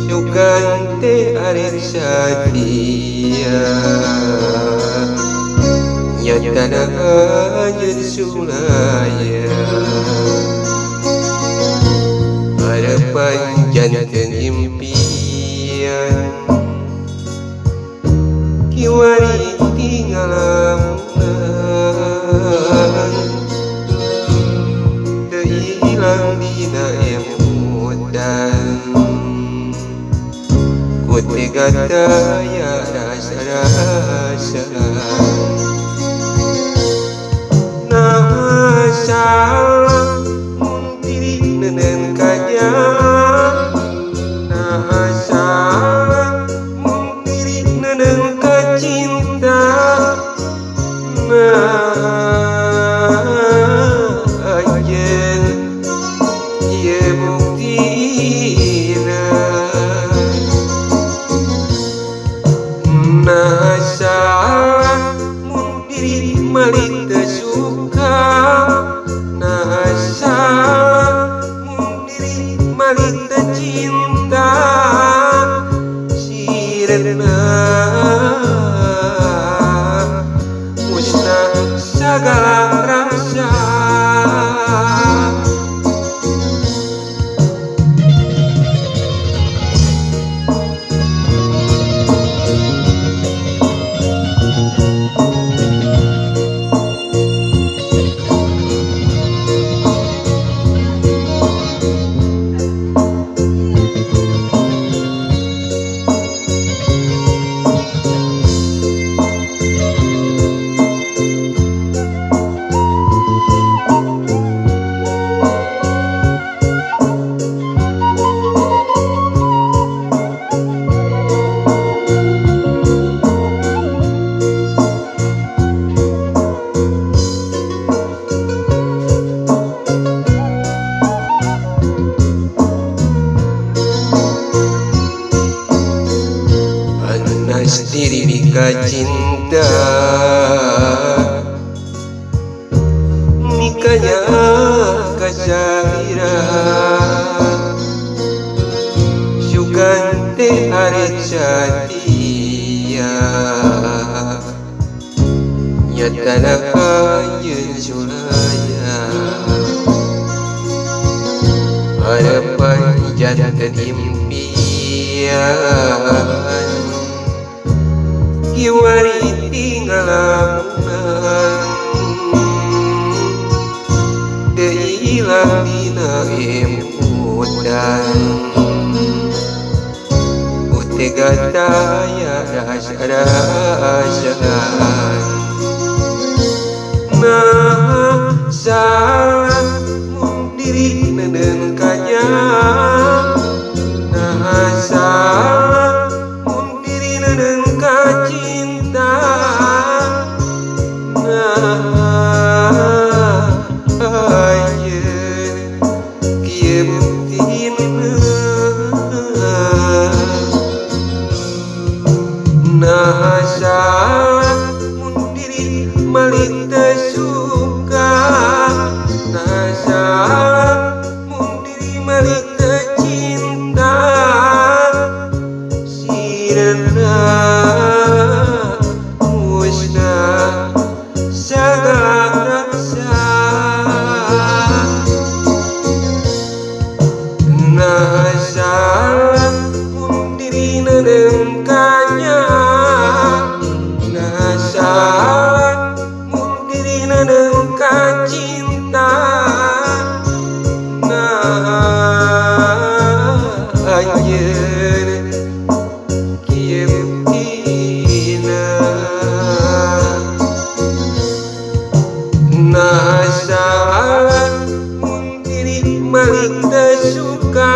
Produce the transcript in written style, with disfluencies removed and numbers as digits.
Sugante arek satia nyatana anjeun sulaya harapan janten impian kiwari tinggalan teu ilang dina emutan ku tega daya rasa-rasa nah salah mun diri neun kaja nah salah mun diri neun ka cinta nah ayeun ieu buktina nah salah mun diri malik teu suka nah salah mun diri malik teu cinta sirena musnah sagala rasa diri mika cinta mikanya kasaira sugante arek satia nyatana anjeun sulaya harapan janten impian kiwari tinggalan teu ilang dina emutan ku tega daya rasa-rasa nah salah mun diri neun kaja nah salah mun diri neun ka cinta nah ayeun kieu buktina nah salah mun diri malik teu suka nah salah mun diri malik teu cinta sirena musnah sagala rasa nah salah mun diri neun kanya nah salah mun diri neun ka cinta nah anjeun kieu buktina nah salah mun diri malik teu suka